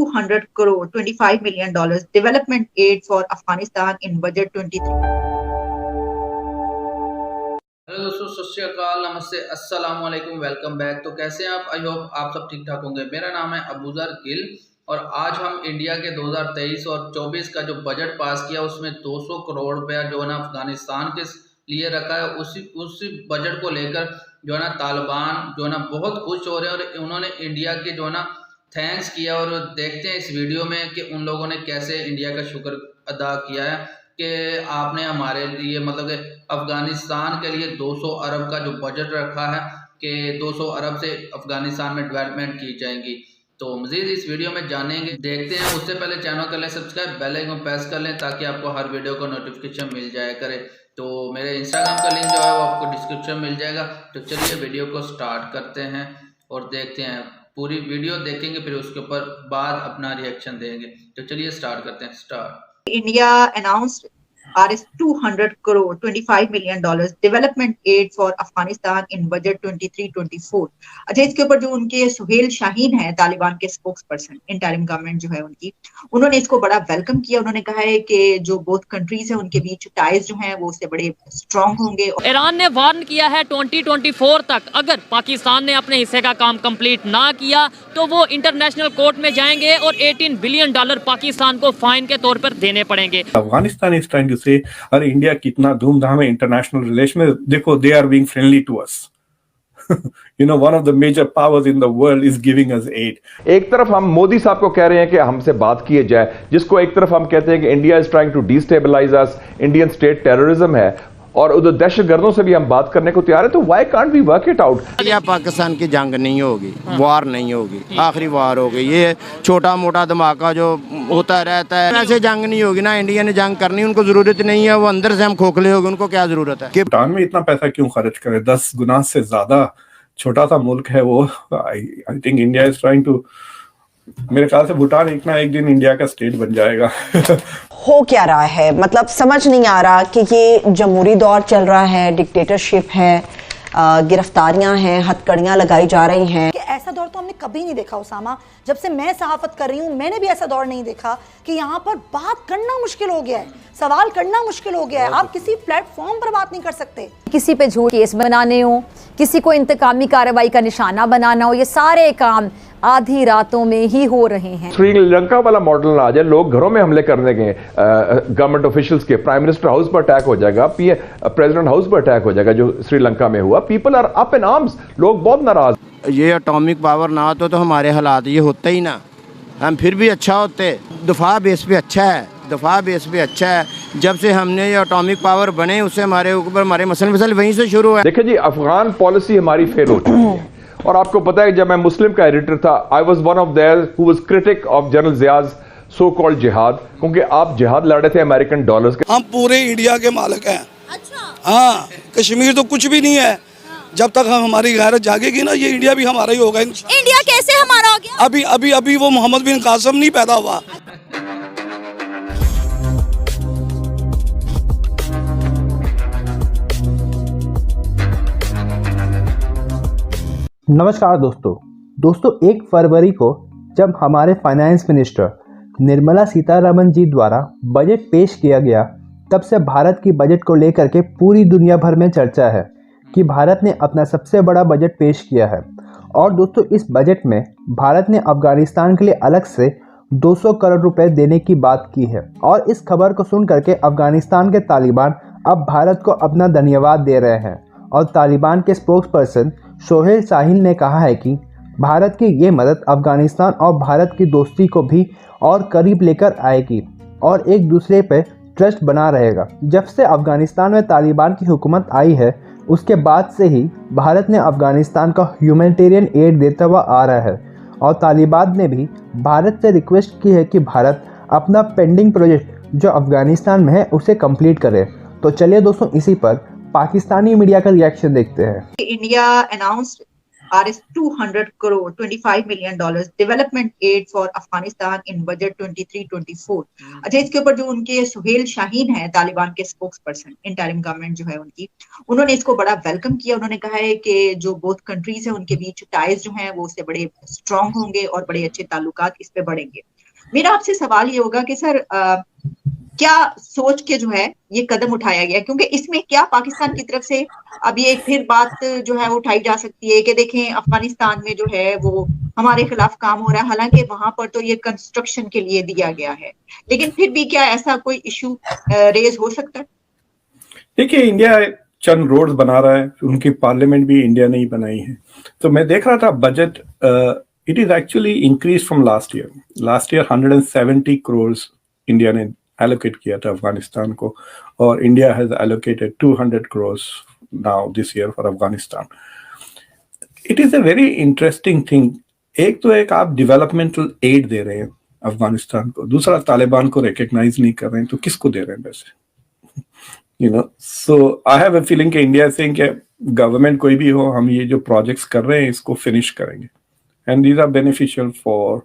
200 crore, $25 million development aid for Afghanistan in budget 23. Hello दोस्तों, सत श्री अकाल, नमस्ते, अस्सलाम वालेकुम, वेलकम बैक। तो कैसे हैं आप? आई होप आप सब ठीक ठाक होंगे। मेरा नाम है अबूजर गिल और आज हम इंडिया के 2023 और 24 का जो बजट पास किया उसमें 200 करोड़ रुपया जो है ना अफगानिस्तान के लिए रखा है। उसी बजट को लेकर जो है ना तालिबान जो है ना बहुत खुश हो रहे हैं और उन्होंने इंडिया के जो है ना थैंक्स किया। और देखते हैं इस वीडियो में कि उन लोगों ने कैसे इंडिया का शुक्र अदा किया है कि आपने हमारे लिए मतलब कि अफगानिस्तान के लिए 200 अरब का जो बजट रखा है कि 200 अरब से अफगानिस्तान में डेवलपमेंट की जाएंगी। तो मज़ीद इस वीडियो में जानेंगे, देखते हैं। उससे पहले चैनल कर लें सब्सक्राइब, बेल आइकन प्रेस कर लें ताकि आपको हर वीडियो का नोटिफिकेशन मिल जाया करे। तो मेरे इंस्टाग्राम का लिंक जो है वो आपको डिस्क्रिप्शन मिल जाएगा। तो चलिए वीडियो को स्टार्ट करते हैं और देखते हैं। पूरी वीडियो देखेंगे फिर उसके ऊपर बाद अपना रिएक्शन देंगे। तो चलिए स्टार्ट करते हैं। Start. India announced Rs 200 crore, $25 million development aid for Afghanistan in budget 23-24. अच्छा, इसके ऊपर जो उनके सुहेल शाहीन है, तालिबान के स्पोक्स पर्सन, इंटरिम गवर्नमेंट जो है उनकी, उन्होंने इसको बड़ा वेलकम किया। उन्होंने कहा है कि जो बोथ कंट्रीज है उनके बीच टाइज जो हैं वो उससे बड़े स्ट्रांग होंगे। ईरान ने वार्न किया है 2024 तक अगर पाकिस्तान ने अपने हिस्से का काम कंप्लीट ना किया तो वो इंटरनेशनल कोर्ट में जाएंगे और $18 बिलियन पाकिस्तान को फाइन के तौर पर देने पड़ेंगे। Afghanistan is trying to say अरे इंडिया कितना धूमधाम है इंटरनेशनल रिलेशन में, देखो they are being friendly to us. You know, one of the major powers in the world is giving us aid. एक तरफ हम मोदी साहब को कह रहे हैं कि हमसे बात किए जाए, जिसको एक तरफ हम कहते हैं कि India is trying to destabilise us, Indian state terrorism है, और उधर दहशतगर्दों से भी हम बात करने को तैयार है। तो why can't we work it out? या पाकिस्तान की जंग नहीं होगी, वार नहीं होगी, आखिरी वार होगी। ये छोटा मोटा धमाका जो होता रहता है, ऐसे जंग नहीं होगी ना। इंडिया ने जंग करनी, उनको जरूरत नहीं है। वो अंदर से हम खोखले हो गए, उनको क्या जरूरत है कि भूटान में इतना पैसा क्यों खर्च करे? 10 गुना से ज्यादा छोटा सा मुल्क है वो। I think India is trying to, मेरे ख्याल से भूटान एक ना एक दिन इंडिया का स्टेट बन जाएगा। हो क्या रहा है, मतलब समझ नहीं आ रहा कि ये जमहूरी दौर चल रहा है, डिक्टेटरशिप है, गिरफ्तारियां हैं, हथकड़ियां लगाई जा रही हैं। कि ऐसा दौर तो हमने कभी नहीं देखा उसामा। जब से मैं सहाफत कर रही हूँ मैंने भी ऐसा दौर नहीं देखा कि यहाँ पर बात करना मुश्किल हो गया है, सवाल करना मुश्किल हो गया है। आप किसी प्लेटफॉर्म पर बात नहीं कर सकते। किसी पे झूठ केस बनाने हो, किसी को इंतकामी कार्रवाई का निशाना बनाना हो, ये सारे काम आधी रातों में ही हो रहे हैं। श्रीलंका वाला मॉडल ना आ जाए, लोग घरों में हमले करने गए, गवर्नमेंट ऑफिशियल्स के, प्राइम मिनिस्टर हाउस पर अटैक हो जाएगा, प्रेसिडेंट हाउस पर अटैक हो जाएगा, जो श्रीलंका में हुआ। People are up in arms, लोग बहुत नाराज। ये एटॉमिक पावर ना होता तो हमारे हालात ये होते ही ना, हम फिर भी अच्छा होते। दफा बेस पे अच्छा है, दफा बेस पे अच्छा है। जब से हमने ये एटॉमिक पावर बने उससे हमारे ऊपर हमारे मसल वहीं से शुरू है। देखिए जी, अफगान पॉलिसी हमारी फेल हो चुकी है। और आपको पता है जब मैं मुस्लिम का एडिटर था, I was one of their who was critic of general जियाज so called जिहाद, क्योंकि आप जिहाद लड़ रहे थे अमेरिकन डॉलर्स के। हम पूरे इंडिया के मालिक हैं। अच्छा। हाँ, कश्मीर तो कुछ भी नहीं है। जब तक हमारी गैरत जागेगी ना, ये इंडिया भी हमारा ही होगा। इंडिया कैसे हमारा हो गया? अभी वो मोहम्मद बिन कासिम नहीं पैदा हुआ। नमस्कार दोस्तों 1 फरवरी को जब हमारे फाइनेंस मिनिस्टर निर्मला सीतारमण जी द्वारा बजट पेश किया गया, तब से भारत की बजट को लेकर के पूरी दुनिया भर में चर्चा है कि भारत ने अपना सबसे बड़ा बजट पेश किया है। और दोस्तों, इस बजट में भारत ने अफगानिस्तान के लिए अलग से 200 करोड़ रुपए देने की बात की है। और इस खबर को सुन करके अफगानिस्तान के तालिबान अब भारत को अपना धन्यवाद दे रहे हैं। और तालिबान के स्पोक्स पर्सन सोहेल शाहीन ने कहा है कि भारत की ये मदद अफगानिस्तान और भारत की दोस्ती को भी और करीब लेकर आएगी और एक दूसरे पर ट्रस्ट बना रहेगा। जब से अफगानिस्तान में तालिबान की हुकूमत आई है, उसके बाद से ही भारत ने अफगानिस्तान का ह्यूमैनिटेरियन एड देता हुआ आ रहा है। और तालिबान ने भी भारत से रिक्वेस्ट की है कि भारत अपना पेंडिंग प्रोजेक्ट जो अफगानिस्तान में है उसे कंप्लीट करे। तो चलिए दोस्तों, इसी पर पाकिस्तानी मीडिया का रिएक्शन देखते हैं। India announced Rs 200 crore, $25 million development aid for Afghanistan in budget 23-24. अच्छा, इसके ऊपर जो उनके सुहेल शाहीन है, तालिबान के स्पोक्स पर्सन, इंटरिम गवर्नमेंट जो है उनकी, उन्होंने इसको बड़ा वेलकम किया। उन्होंने कहा है कि जो बोथ कंट्रीज है उनके बीच टाइज जो हैं वो उससे बड़े स्ट्रांग होंगे और बड़े अच्छे ताल्लुकात इस पे बढ़ेंगे। मेरा आपसे सवाल ये होगा कि सर क्या सोच के जो है ये कदम उठाया गया, क्योंकि इसमें क्या पाकिस्तान की तरफ से अब ये फिर बात जो है वो उठाई जा सकती है कि देखें अफगानिस्तान में जो है वो हमारे खिलाफ काम हो रहा है, हालांकि वहां पर तो ये कंस्ट्रक्शन के लिए दिया गया है, लेकिन फिर भी क्या ऐसा कोई इशू रेज हो सकता है? देखिए, इंडिया चंद रोड्स बना रहा है, उनकी पार्लियामेंट भी इंडिया ने ही बनाई है। तो मैं देख रहा था budget, it is actually increase from last year 170 crore India ने एलोकेट किया था अफगानिस्तान को, और India has allocated 200 crore now this year for Afghanistan. It is a very interesting thing. एक आप डेवलपमेंटल एड दे रहे हैं अफगानिस्तान को, दूसरा तालिबान को रिकग्नाइज नहीं कर रहे हैं, तो किसको दे रहे हैं वैसे? So I have a feeling कि इंडिया saying कि गवर्नमेंट कोई भी हो, हम ये जो प्रोजेक्ट्स कर रहे हैं इसको फिनिश करेंगे, and these are beneficial for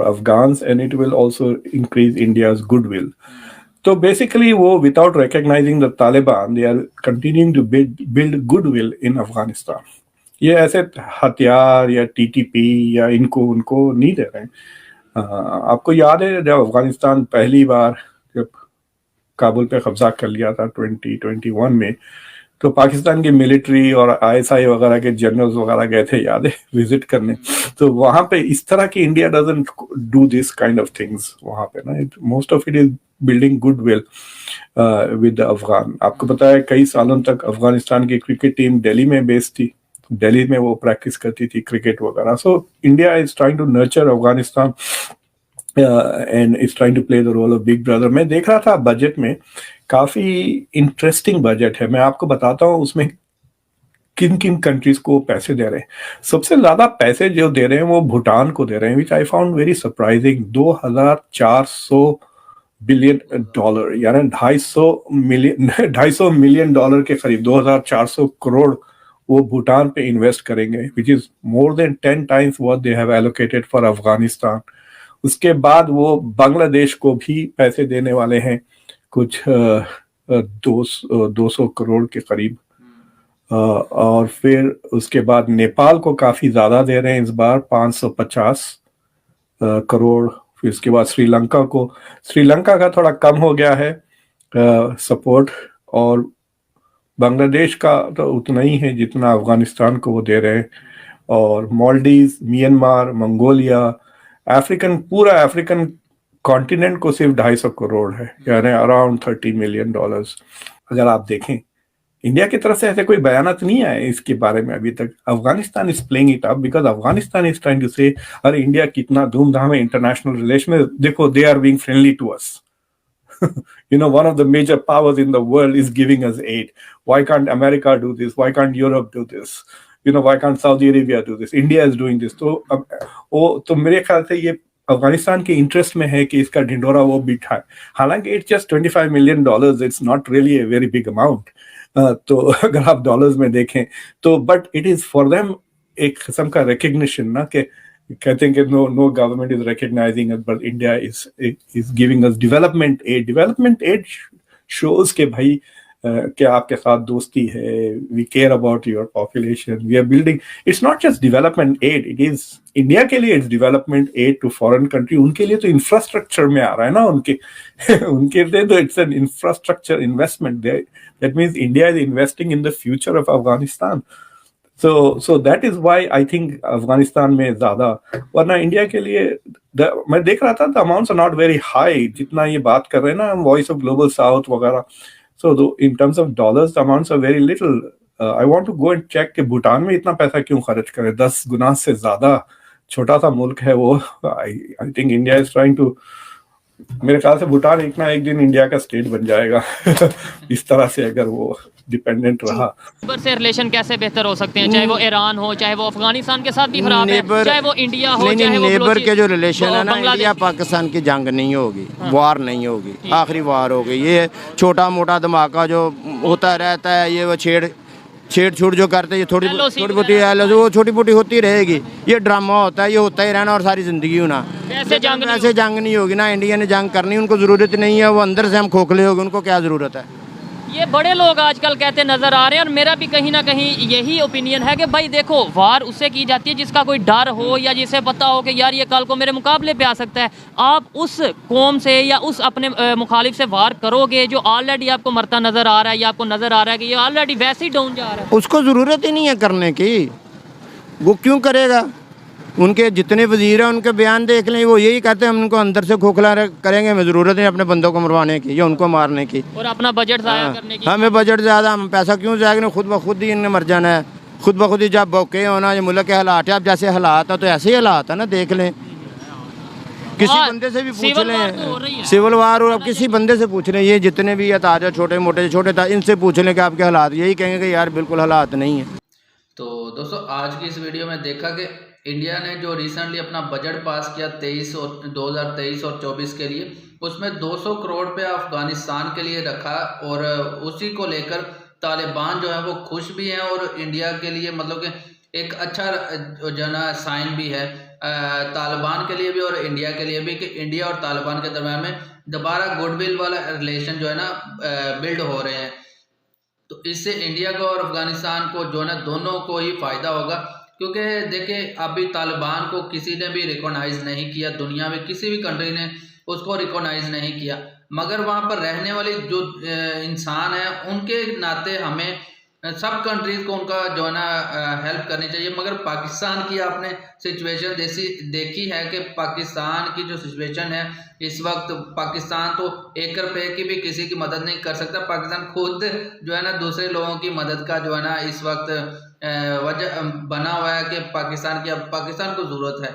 Afghans and it will also increase India's goodwill. So basically वो without recognizing the Taliban, they are continuing to build goodwill in Afghanistan. ये ऐसे हथियार या TTP या इनको उनको नहीं दे रहे हैं। आपको याद है जब अफगानिस्तान पहली बार जब काबुल पे कब्जा कर लिया था 2021 में, तो पाकिस्तान की मिलिट्री और ISI वगैरह के जनरल्स वगैरह गए थे, याद है, विजिट करने। तो वहां पे इस तरह की India doesn't do this kind of things वहां पे ना, most of it is building goodwill with the Afghan. आपको पता है कई सालों तक अफगानिस्तान की क्रिकेट टीम दिल्ली में बेस्ड थी, दिल्ली में वो प्रैक्टिस करती थी क्रिकेट वगैरह। So India is trying to nurture Afghanistan and is trying to play the role of big brother. मैं देख रहा था बजट में, काफी इंटरेस्टिंग बजट है। मैं आपको बताता हूँ उसमें किन किन कंट्रीज को पैसे दे रहे हैं। सबसे ज्यादा पैसे जो दे रहे हैं वो भूटान को दे रहे हैं, which I found very surprising. $2,400 billion, यानी $250 मिलियन के करीब, 2,400 करोड़ वो भूटान पे इन्वेस्ट करेंगे, which is more than 10 times what they have allocated for Afghanistan. उसके बाद वो बांग्लादेश को भी पैसे देने वाले हैं, कुछ 200 करोड़ के करीब, और फिर उसके बाद नेपाल को काफी ज्यादा दे रहे हैं इस बार, 550 करोड़। फिर उसके बाद श्रीलंका का थोड़ा कम हो गया है सपोर्ट, और बांग्लादेश का तो उतना ही है जितना अफगानिस्तान को वो दे रहे हैं, और मालदीव, म्यांमार, मंगोलिया, पूरा अफ्रीकन कॉन्टिनेंट को सिर्फ 250 करोड़ है, यानी अराउंड $30 मिलियन। अगर आप देखें इंडिया की तरफ से ऐसे कोई बयानात नहीं आए इसके बारे में अभी तक। Afghanistan is playing it up because Afghanistan is trying to say अरे इंडिया कितना धूमधाम है इंटरनेशनल रिलेशन में, देखो they are being friendly to us. one of the major powers in the world is giving us aid. Why can't America do this? Why can't Europe do this? Why can't Saudi Arabia do this? India is doing this. तो मेरे ख्याल से ये अफगानिस्तान के interest में है कि इसका ढिंडोरा वो बिठाए। हालांकि it's just $25 million, it's not really a very big amount. तो अगर आप डॉलर्स में देखें तो, but it is for them एक किस्म का रिकग्निशन ना, कि कहते हैं कि no government is recognizing us but India is giving us development aid. Development aid shows के भाई कि आपके साथ दोस्ती है, we care about your population, we are building. It's not just development add, it is India के लिए it's development aid to foreign country. उनके लिए तो इंफ्रास्ट्रक्चर में आ रहा है ना, उनके लिए तो it's an infrastructure investment. That means India is investing in the future of Afghanistan. So that is why I think Afghanistan में ज्यादा, वरना इंडिया के लिए मैं देख रहा था, the amounts are not very high जितना ये बात कर रहे हैं ना, वॉइस ऑफ ग्लोबल साउथ वगैरह। So in terms of dollars, the amounts are very little. I want to go and check कि भूटान में इतना पैसा क्यों खर्च करे, 10 गुना से ज्यादा। छोटा सा मुल्क है वो। I think India is trying to, मेरे ख्याल से भूटान एक ना एक दिन इंडिया का स्टेट बन जाएगा इस तरह से अगर वो डिपेंडेंट रहा। से रिलेशन कैसे बेहतर हो सकते हैं, चाहे वो ईरान हो, चाहे वो अफगानिस्तान के साथ भी खराब है, चाहे वो इंडिया हो, चाहे वो नेबर के जो रिलेशन है ना, इंडिया पाकिस्तान की जंग नहीं होगी, वार नहीं होगी, आखिरी वार होगी। ये छोटा मोटा धमाका जो होता रहता है, ये वो छेड़ जो करते हैं, ये थोड़ी बहुत वो छोटी मोटी होती रहेगी। ये ड्रामा होता है, ये होता ही रहना और सारी जिंदगी होना। ऐसे जंग नहीं होगी ना, इंडिया ने जंग करनी, उनको जरूरत नहीं है। वो अंदर से हम खोखले हो गए, उनको क्या जरूरत है? ये बड़े लोग आजकल कहते नज़र आ रहे हैं, और मेरा भी कहीं ना कहीं यही ओपिनियन है कि भाई देखो, वार उससे की जाती है जिसका कोई डर हो या जिसे पता हो कि यार ये कल को मेरे मुकाबले पे आ सकता है। आप उस कौम से या उस अपने मुखालिफ से वार करोगे जो ऑलरेडी आपको मरता नज़र आ रहा है, या आपको नज़र आ रहा है कि ये ऑलरेडी वैसे ही डाउन जा रहा है। उसको ज़रूरत ही नहीं है करने की, वो क्यों करेगा? उनके जितने वजीर हैं उनके बयान देख लें, वो यही कहते हैं हम उनको अंदर से खोखला करेंगे, हमें ज़रूरत नहीं अपने बंदों को मरवाने की या उनको मारने की, और अपना बजट ज़ाया करने की। हमें बजट ज़्यादा, हम पैसा क्यों जाएगा? खुद ब खुद ही इनने मर जाना है, खुद ब खुद ही जब बौके होना। ये मुल्क के हालात है, अब जैसे हालात है तो ऐसे ही हालात है ना, देख लें, किसी बंदे से भी पूछ लें, सिविल वार, और अब किसी बंदे से पूछ लें, ये जितने भी ताजा छोटे मोटे छोटे इनसे पूछ लें कि आपके हालात, यही कहेंगे कि यार बिल्कुल हालात नहीं है। तो दोस्तों आज की इस वीडियो में देखा कि इंडिया ने जो रिसेंटली अपना बजट पास किया 2023 और 24 के लिए, उसमें 200 करोड़ पे अफगानिस्तान के लिए रखा, और उसी को लेकर तालिबान जो है वो खुश भी हैं, और इंडिया के लिए मतलब कि एक अच्छा जो है ना साइन भी है तालिबान के लिए भी और इंडिया के लिए भी, कि इंडिया और तालिबान के दरम्यान में दोबारा गुडविल वाला रिलेशन जो है ना बिल्ड हो रहे हैं। तो इससे इंडिया को और अफगानिस्तान को जो है ना दोनों को ही फ़ायदा होगा, क्योंकि देखिए अभी तालिबान को किसी ने भी रिकॉग्नाइज नहीं किया, दुनिया में किसी भी कंट्री ने उसको रिकॉग्नाइज नहीं किया, मगर वहाँ पर रहने वाले जो इंसान हैं उनके नाते हमें सब कंट्रीज़ को उनका जो है ना हेल्प करनी चाहिए। मगर पाकिस्तान की आपने सिचुएशन देखी है कि पाकिस्तान की जो सिचुएशन है इस वक्त, पाकिस्तान तो 1 रुपये की भी किसी की मदद नहीं कर सकता। पाकिस्तान खुद जो है ना दूसरे लोगों की मदद का जो है ना इस वक्त वजह बना हुआ है कि पाकिस्तान को ज़रूरत है।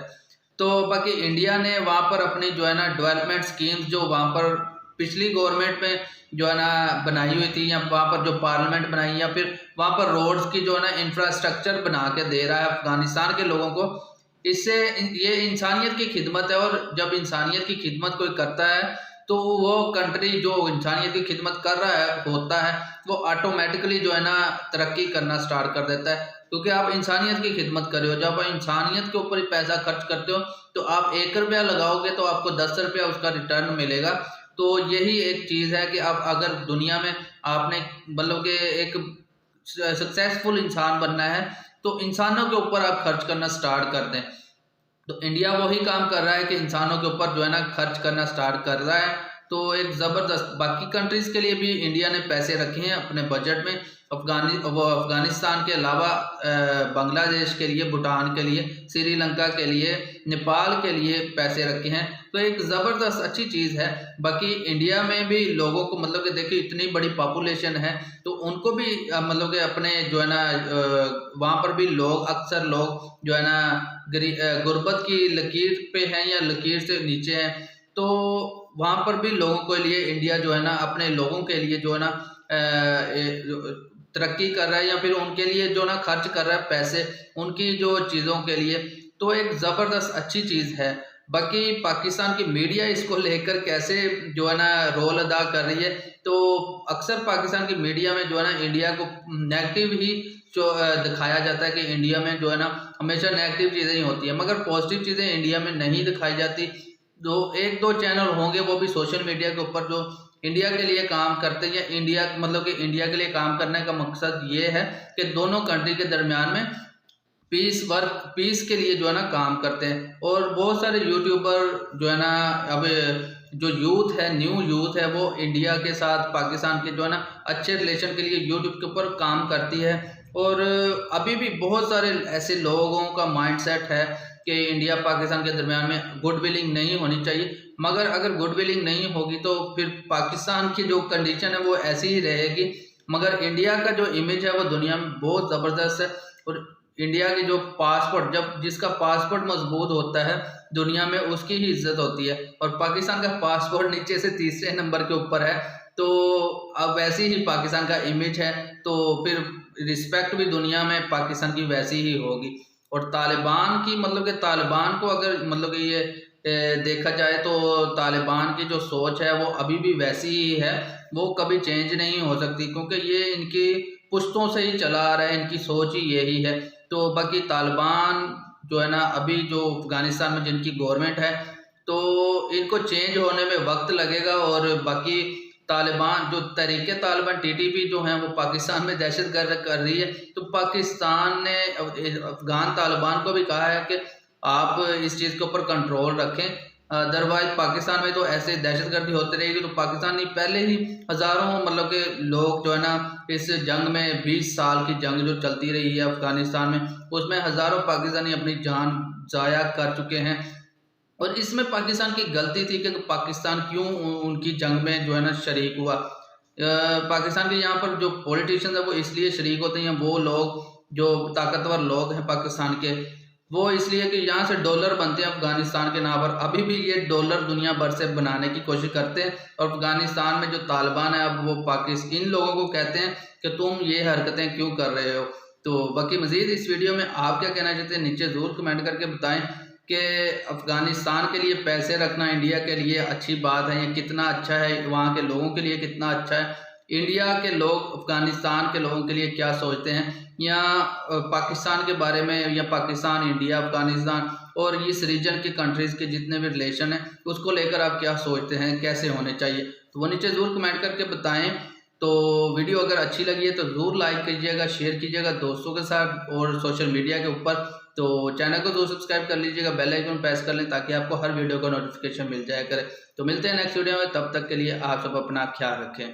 तो बाकी इंडिया ने वहाँ पर अपनी जो है ना डेवलपमेंट स्कीम्स जो वहाँ पर पिछली गवर्नमेंट में जो है ना बनाई हुई थी, या वहाँ पर जो पार्लियामेंट बनाई, या फिर वहाँ पर रोड्स की जो है ना इंफ्रास्ट्रक्चर बना के दे रहा है अफगानिस्तान के लोगों को, इससे ये इंसानियत की खिदमत है। और जब इंसानियत की खिदमत कोई करता है तो वो कंट्री जो इंसानियत की खिदमत कर रहा होता है वो ऑटोमेटिकली जो है ना तरक्की करना स्टार्ट कर देता है, क्योंकि आप इंसानियत की खिदमत कर रहे हो। जब आप इंसानियत के ऊपर पैसा खर्च करते हो तो आप 1 रुपया लगाओगे तो आपको 10 रुपया उसका रिटर्न मिलेगा। तो यही एक चीज़ है कि आप अगर दुनिया में आपने मतलब कि एक सक्सेसफुल इंसान बनना है तो इंसानों के ऊपर आप खर्च करना स्टार्ट कर दें। तो इंडिया वही काम कर रहा है कि इंसानों के ऊपर जो है ना खर्च करना स्टार्ट कर रहा है। तो एक ज़बरदस्त, बाकी कंट्रीज़ के लिए भी इंडिया ने पैसे रखे हैं अपने बजट में, अफगानिस्तान के अलावा बांग्लादेश के लिए, भूटान के लिए, श्रीलंका के लिए, नेपाल के लिए पैसे रखे हैं। तो एक ज़बरदस्त अच्छी चीज़ है। बाकी इंडिया में भी लोगों को मतलब कि देखिए इतनी बड़ी पॉपुलेशन है तो उनको भी मतलब कि अपने जो है ना वहाँ पर भी लोग अक्सर लोग जो है ना गुर्बत की लकीर पे हैं या लकीर से नीचे हैं, तो वहाँ पर भी लोगों के लिए इंडिया जो है ना अपने लोगों के लिए जो है ना तरक्की कर रहा है, या फिर उनके लिए जो ना खर्च कर रहा है पैसे उनकी जो चीज़ों के लिए। तो एक ज़बरदस्त अच्छी चीज़ है। बाकी पाकिस्तान की मीडिया इसको लेकर कैसे जो है ना रोल अदा कर रही है, तो अक्सर पाकिस्तान की मीडिया में जो है ना इंडिया को नेगेटिव ही जो दिखाया जाता है कि इंडिया में जो है ना हमेशा नेगेटिव चीज़ें ही होती है, मगर पॉजिटिव चीज़ें इंडिया में नहीं दिखाई जाती। जो 1-2 चैनल होंगे वो भी सोशल मीडिया के ऊपर जो इंडिया के लिए काम करते हैं, या इंडिया मतलब कि इंडिया के लिए काम करने का मकसद ये है कि दोनों कंट्री के दरमियान में पीस के लिए जो है ना काम करते हैं। और बहुत सारे यूट्यूबर जो है ना अब जो यूथ है, न्यू यूथ है, वो इंडिया के साथ पाकिस्तान के जो है ना अच्छे रिलेशन के लिए यूट्यूब के ऊपर काम करती है। और अभी भी बहुत सारे ऐसे लोगों का माइंडसेट है कि इंडिया पाकिस्तान के दरमियान में गुड विलिंग नहीं होनी चाहिए, मगर अगर गुड विलिंग नहीं होगी तो फिर पाकिस्तान की जो कंडीशन है वो ऐसी ही रहेगी। मगर इंडिया का जो इमेज है वो दुनिया में बहुत ज़बरदस्त है। और इंडिया की जो पासपोर्ट, जब जिसका पासपोर्ट मजबूत होता है दुनिया में उसकी ही इज्जत होती है, और पाकिस्तान का पासपोर्ट नीचे से 3रे नंबर के ऊपर है। तो अब वैसी ही पाकिस्तान का इमेज है, तो फिर रिस्पेक्ट भी दुनिया में पाकिस्तान की वैसी ही होगी। और तालिबान की मतलब कि तालिबान को अगर मतलब कि ये देखा जाए तो तालिबान की जो सोच है वो अभी भी वैसी ही है, वो कभी चेंज नहीं हो सकती, क्योंकि ये इनकी पुश्तों से ही चला आ रहा है, इनकी सोच ही यही है। तो बाकी तालिबान जो है ना अभी जो अफगानिस्तान में जिनकी गवर्नमेंट है तो इनको चेंज होने में वक्त लगेगा। और बाकी तालिबान जो तहरीके तालिबान टीटीपी जो है वो पाकिस्तान में दहशतगर्द कर रही है, तो पाकिस्तान ने अफगान तालिबान को भी कहा है कि आप इस चीज़ के ऊपर कंट्रोल रखें, अदरवाइज पाकिस्तान में तो ऐसे दहशतगर्दी होती रहेगी। तो पाकिस्तान ने पहले ही हज़ारों मतलब के लोग जो है ना इस जंग में 20 साल की जंग जो चलती रही है अफगानिस्तान में, उसमें हज़ारों पाकिस्तानी अपनी जान ज़ाया कर चुके हैं। और इसमें पाकिस्तान की गलती थी कि पाकिस्तान क्यों उनकी जंग में जो है ना शरीक हुआ। पाकिस्तान के यहाँ पर जो पॉलिटिशियंस है वो इसलिए शरीक होते हैं, वो लोग जो ताकतवर लोग हैं पाकिस्तान के, वो इसलिए कि यहाँ से डॉलर बनते हैं अफगानिस्तान के नाम पर। अभी भी ये डॉलर दुनिया भर से बनाने की कोशिश करते हैं। और अफगानिस्तान में जो तालिबान है अब वो पाकिस्तान इन लोगों को कहते हैं कि तुम ये हरकतें क्यों कर रहे हो। तो बाकी मज़ीद इस वीडियो में आप क्या कहना चाहते हैं नीचे ज़रूर कमेंट करके बताएं कि अफ़गानिस्तान के लिए पैसे रखना इंडिया के लिए अच्छी बात है, ये कितना अच्छा है, वहाँ के लोगों के लिए कितना अच्छा है, इंडिया के लोग अफ़गानिस्तान के लोगों के लिए क्या सोचते हैं, या पाकिस्तान के बारे में, या पाकिस्तान, इंडिया, अफ़गानिस्तान और इस रीजन की कंट्रीज़ के जितने भी रिलेशन हैं उसको लेकर आप क्या सोचते हैं, कैसे होने चाहिए, तो वो नीचे ज़रूर कमेंट करके बताएं। तो वीडियो अगर अच्छी लगी है तो ज़रूर लाइक कीजिएगा, शेयर कीजिएगा दोस्तों के साथ और सोशल मीडिया के ऊपर। तो चैनल को ज़रूर सब्सक्राइब कर लीजिएगा, बेल आइकन प्रेस कर लें ताकि आपको हर वीडियो का नोटिफिकेशन मिल जाया करे। तो मिलते हैं नेक्स्ट वीडियो में, तब तक के लिए आप सब अपना ख्याल रखें।